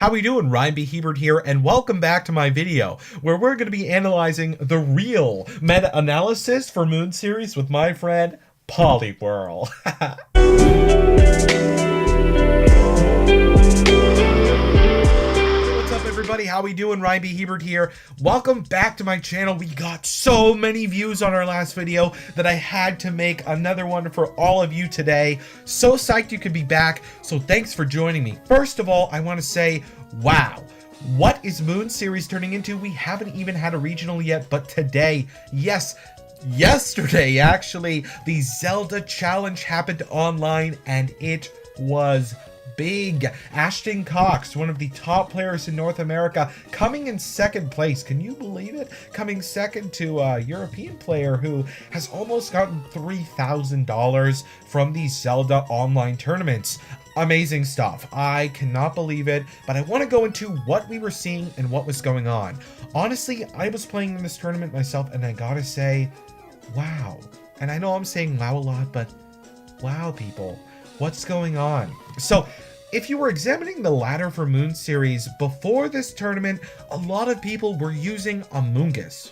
How we doing? Pb Hebert here, and welcome back to my video, where we're going to be analyzing the real meta-analysis for Moon series with my friend, Poliwhirl. What's up, everybody? How we doing? Pb Hebert here. Welcome back to my channel. We got so many views on our last video that I had to make another one for all of you today. So psyched you could be back, so thanks for joining me. First of all, I want to say, wow. What is Moon series turning into? We haven't even had a regional yet, but today, yes, yesterday actually, the Zelda challenge happened online and it was big. Ashton Cox, one of the top players in North America, coming in second place. Can you believe it? Coming second to a European player who has almost gotten $3,000 from these Zelda online tournaments. Amazing stuff. I cannot believe it, but I want to go into what we were seeing and what was going on. Honestly, I was playing in this tournament myself, and I gotta say, wow. And I know I'm saying wow a lot, but wow, people. What's going on? So, if you were examining the ladder for Moon series before this tournament, a lot of people were using Amoonguss.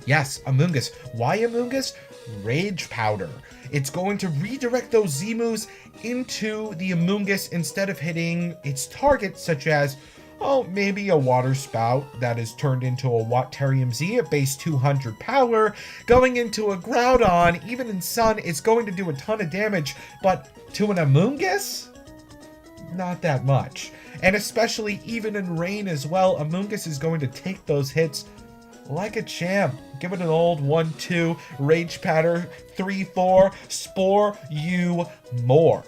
Yes, Amoonguss. Why Amoonguss? Rage Powder. It's going to redirect those Z-moves into the Amoonguss instead of hitting its target, such as, oh, maybe a Water Spout that is turned into a Waterium Z at base 200 power, going into a Groudon. Even in Sun, it's going to do a ton of damage, but to an Amoonguss? Not that much. And especially even in Rain as well, Amoonguss is going to take those hits like a champ. Give it an old 1-2, Rage Powder, 3-4, Spore you more.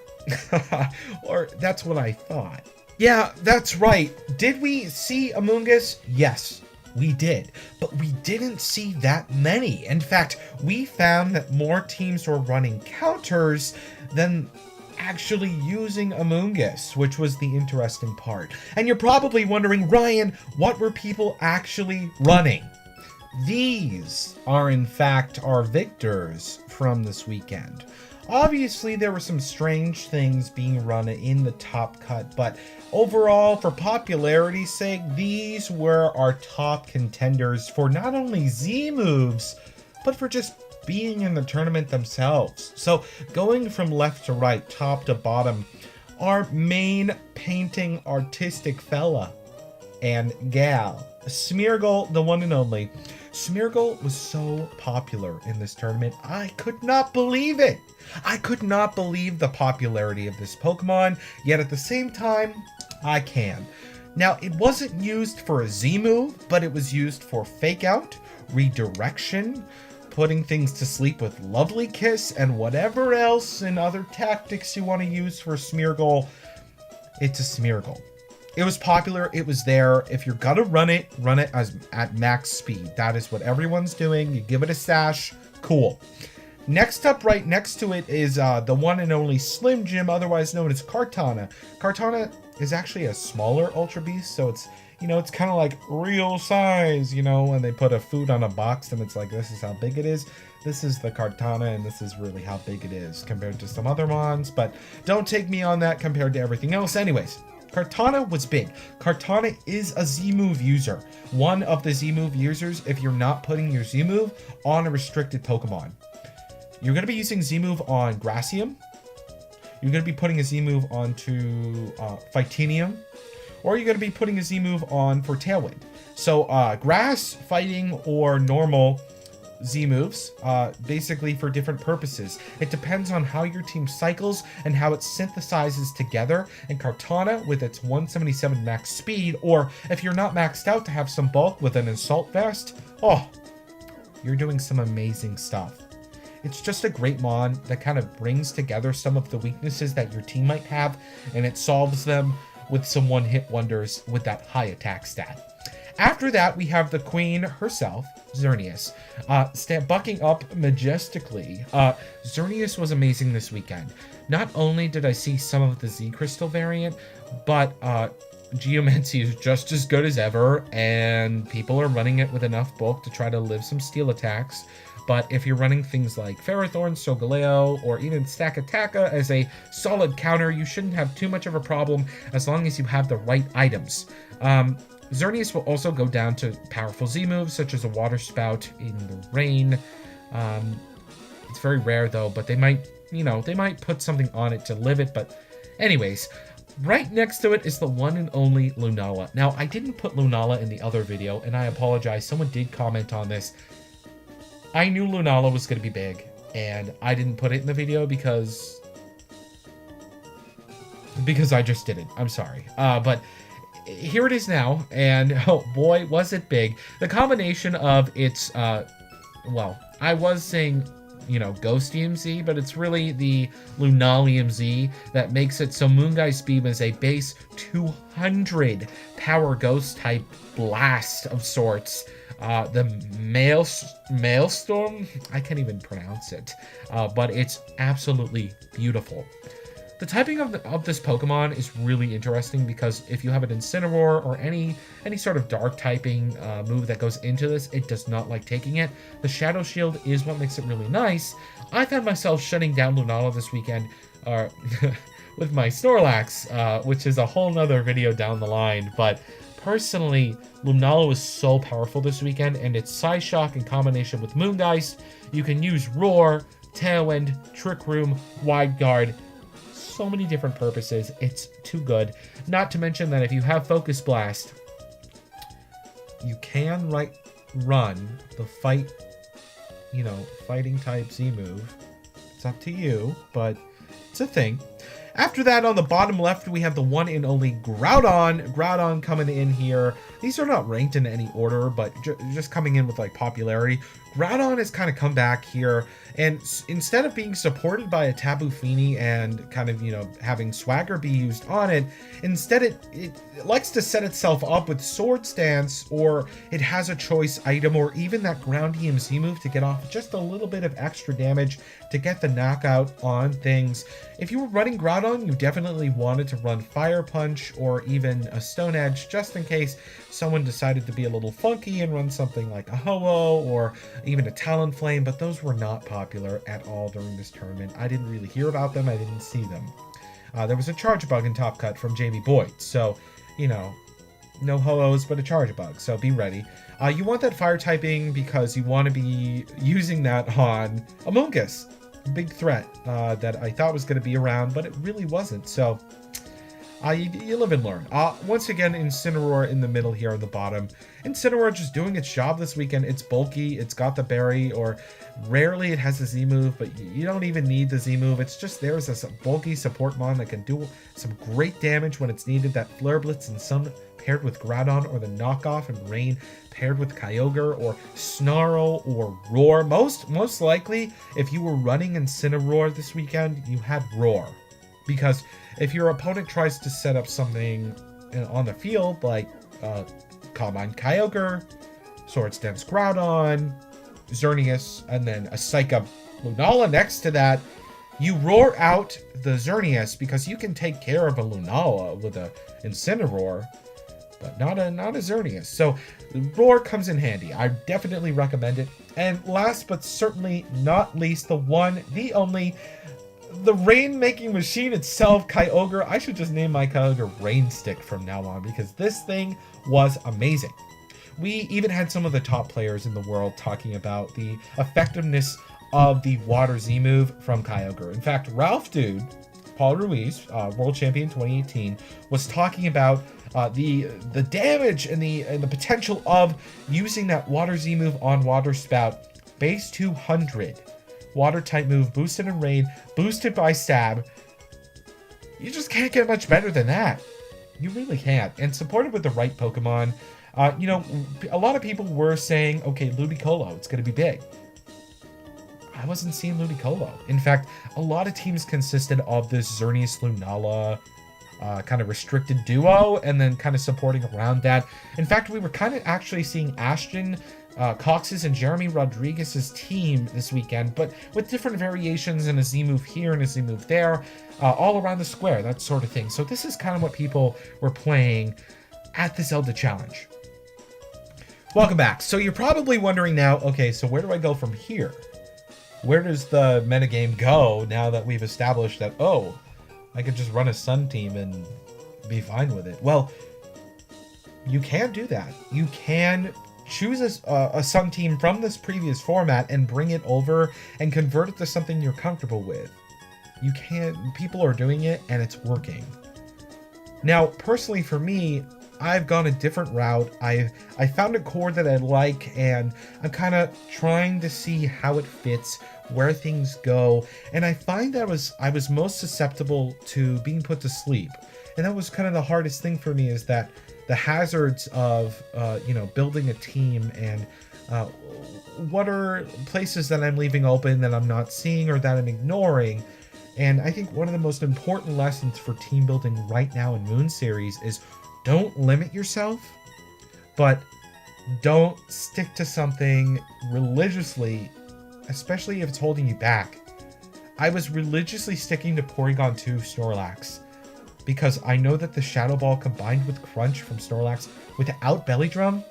Or that's what I thought. Yeah, that's right. Did we see Amoonguss? Yes, we did. But we didn't see that many. In fact, we found that more teams were running counters than actually using Amoonguss, which was the interesting part. And you're probably wondering, Ryan, what were people actually running? These are in fact our victors from this weekend. Obviously, there were some strange things being run in the top cut, but overall, for popularity's sake, these were our top contenders for not only Z moves, but for just being in the tournament themselves. So going from left to right, top to bottom, our main painting artistic fella and gal, Smeargle, the one and only. Smeargle was so popular in this tournament, I could not believe it. I could not believe the popularity of this Pokemon, yet at the same time, I can. Now, it wasn't used for a Z move, but it was used for Fake Out, Redirection, putting things to sleep with Lovely Kiss, and whatever else and other tactics you want to use for Smeargle. It's a Smeargle. It was popular, it was there. If you're gonna run it as at max speed. That is what everyone's doing. You give it a sash, cool. Next up, right next to it, is the one and only Slim Jim, otherwise known as Kartana. Kartana is actually a smaller Ultra Beast, so it's, you know, it's kind of like real size, you know, when they put a food on a box and it's like, this is how big it is. This is the Kartana, and this is really how big it is compared to some other mons, but don't take me on that compared to everything else. Anyways, Kartana was big. Kartana is a Z-move user. One of the Z-move users if you're not putting your Z-move on a restricted Pokemon. You're going to be using Z-move on Grassium. You're going to be putting a Z-move onto Fightinium. Or you're going to be putting a Z-move on for Tailwind. So Grass, Fighting, or normal Z-moves, basically for different purposes. It depends on how your team cycles and how it synthesizes together. And Kartana, with its 177 max speed, or if you're not maxed out to have some bulk with an Assault Vest, oh, you're doing some amazing stuff. It's just a great mon that kind of brings together some of the weaknesses that your team might have, and it solves them with some one-hit wonders with that high attack stat. After that, we have the queen herself, Xerneas, bucking up majestically. Xerneas was amazing this weekend. Not only did I see some of the Z Crystal variant, but Geomancy is just as good as ever, and people are running it with enough bulk to try to live some steel attacks. But if you're running things like Ferrothorn, Solgaleo, or even Stakataka as a solid counter, you shouldn't have too much of a problem as long as you have the right items. Xerneas will also go down to powerful Z moves, such as a Water Spout in the rain. It's very rare though, but they might, they might put something on it to live it. But anyways, right next to it is the one and only Lunala. Now, I didn't put Lunala in the other video, and I apologize. Someone did comment on this. I knew Lunala was going to be big, and I didn't put it in the video because I just didn't. I'm sorry. But here it is now, and oh boy, was it big. The combination of its, well, I was saying, Ghost EMZ, but it's really the Lunalium Z that makes it so Moonguy's Beam is a base 200 power ghost type blast of sorts. The Maelstrom, I can't even pronounce it, but it's absolutely beautiful. The typing of this Pokemon is really interesting because if you have an Incineroar or any sort of dark typing move that goes into this, it does not like taking it. The Shadow Shield is what makes it really nice. I found myself shutting down Lunala this weekend with my Snorlax, which is a whole nother video down the line, but personally, Lunala was so powerful this weekend, and its Psyshock in combination with Moongeist, you can use Roar, Tailwind, Trick Room, Wide Guard, so many different purposes. It's too good. Not to mention that if you have Focus Blast, you can run the fighting type Z move. It's up to you, but it's a thing. After that, on the bottom left, we have the one and only Groudon. Groudon coming in here. These are not ranked in any order, but just coming in with popularity. Groudon has kind of come back here, and instead of being supported by a Tapu Fini and kind of, having Swagger be used on it, instead it likes to set itself up with Swords Dance, or it has a choice item, or even that Ground EMC move to get off just a little bit of extra damage to get the knockout on things. If you were running Groudon, you definitely wanted to run Fire Punch or even a Stone Edge, just in case someone decided to be a little funky and run something like a Ho-Oh or even a Talonflame, but those were not popular at all during this tournament. I didn't really hear about them. I didn't see them. There was a Charge Bug in Top Cut from Jamie Boyd, so, no Ho-Ohs, but a Charge Bug, so be ready. You want that fire typing because you want to be using that on Amoonguss. Big threat that I thought was going to be around, but it really wasn't, so you live and learn. Once again, Incineroar in the middle here on the bottom. Incineroar just doing its job this weekend. It's bulky, it's got the berry, or rarely it has a Z move, but you don't even need the Z move. It's just there as a bulky support mon that can do some great damage when it's needed. That Flare Blitz and Sun paired with Groudon, or the knockoff and Rain paired with Kyogre, or Snarl, or Roar. Most likely, if you were running Incineroar this weekend, you had Roar. Because if your opponent tries to set up something on the field, like Calm Mind Kyogre, Swords Dance Groudon, Xerneas, and then a Psychic Lunala next to that, you roar out the Xerneas because you can take care of a Lunala with a Incineroar, but not a Xerneas. So the Roar comes in handy. I definitely recommend it. And last but certainly not least, the one, the only, the rain-making machine itself, Kyogre. I should just name my Kyogre Rain Stick from now on because this thing was amazing. We even had some of the top players in the world talking about the effectiveness of the Water Z move from Kyogre. In fact, Ralph Dude, Paul Ruiz, World Champion 2018, was talking about the damage and the potential of using that Water Z move on Water Spout. Base 200. Water type move, boosted in rain, boosted by stab. You just can't get much better than that. You really can't. And supported with the right Pokemon, a lot of people were saying, okay, Ludicolo, it's going to be big. I wasn't seeing Ludicolo. In fact, a lot of teams consisted of this Xerneas Lunala, kind of restricted duo, and then kind of supporting around that. In fact, we were kind of actually seeing Ashton Cox's and Jeremy Rodriguez's team this weekend, but with different variations and a Z move here and a Z move there, all around the square, that sort of thing. So this is kind of what people were playing at the Zelda Challenge. Welcome back. So you're probably wondering now, okay, so where do I go from here? Where does the metagame go now that we've established that, oh, I could just run a Sun team and be fine with it? Well, you can do that. You can choose a Sun team from this previous format and bring it over and convert it to something you're comfortable with. You can. People are doing it and it's working. Now, personally for me, I've gone a different route. I found a core that I like, and I'm kind of trying to see how it fits, where things go, and I find that I was most susceptible to being put to sleep, and that was kind of the hardest thing for me, is that the hazards of building a team, and what are places that I'm leaving open that I'm not seeing or that I'm ignoring. And I think one of the most important lessons for team building right now in Moon Series is don't limit yourself, but don't stick to something religiously, especially if it's holding you back. I was religiously sticking to Porygon 2 Snorlax because I know that the Shadow Ball combined with Crunch from Snorlax without Belly Drum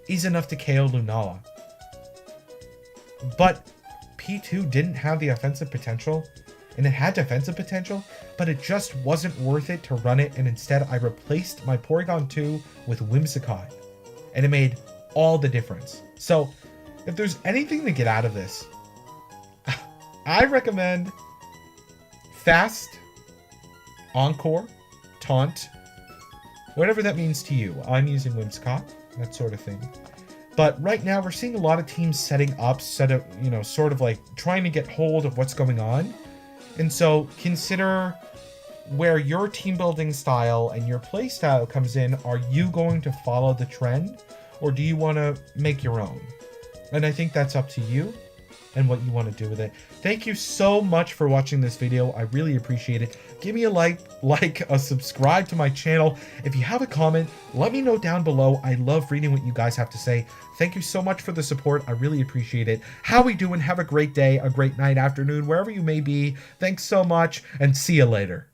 is enough to KO Lunala. But P2 didn't have the offensive potential, and it had defensive potential, but it just wasn't worth it to run it, and instead I replaced my Porygon 2 with Whimsicott, and it made all the difference. So if there's anything to get out of this, I recommend Fast, Encore, Taunt, whatever that means to you. I'm using Whimsicott, that sort of thing. But right now we're seeing a lot of teams setting up, sort of like trying to get hold of what's going on. And so consider where your team building style and your play style comes in. Are you going to follow the trend, or do you want to make your own? And I think that's up to you and what you want to do with it. Thank you so much for watching this video. I really appreciate it. Give me a like, a subscribe to my channel. If you have a comment, let me know down below. I love reading what you guys have to say. Thank you so much for the support. I really appreciate it. How we doing? Have a great day, a great night, afternoon, wherever you may be. Thanks so much, and see you later.